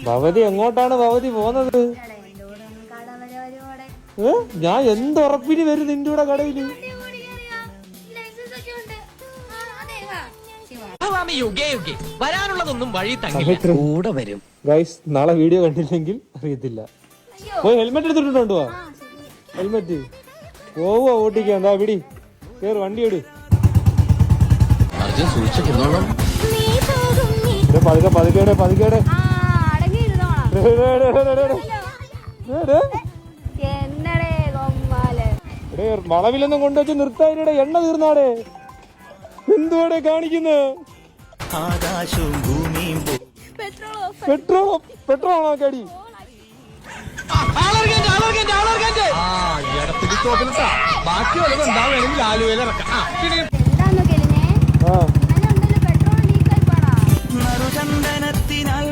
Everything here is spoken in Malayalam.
ഭവതി എങ്ങോട്ടാണ് ഭവതി പോകുന്നത്? ഞാൻ എന്തുറപ്പിന് വരും നിന്റെ കൂടെ കടയില്? വരാനുള്ളതൊന്നും വഴി കൂടെ വരും. ഗൈസ്, നാളെ വീഡിയോ കണ്ടില്ലെങ്കിൽ അറിയത്തില്ല. പോയി ഹെൽമെറ്റ് എടുത്തിട്ടുണ്ടോ? ഹെൽമെറ്റ് പോവുക ഓട്ടിക്കാൻ. എന്താ പിടി, കേറ്, വണ്ടി എടു. പതുക്കെ പതുക്കേടെ പതുക്കേടെ. വളവിലൊന്നും കൊണ്ടുവച്ച് നിർത്താനിടെ എണ്ണ തീർന്നാടെ. എന്തുവാടെ കാണിക്കുന്നത്? ആകാശവും ഭൂമിയും പെട്രോളാണോ കടി? ബാക്കി വല്ലതും ഉണ്ടാവുകയാണെങ്കിൽ ആലുവയിൽ ഇറക്കാം. നറുചന്ദനത്തിനാൽ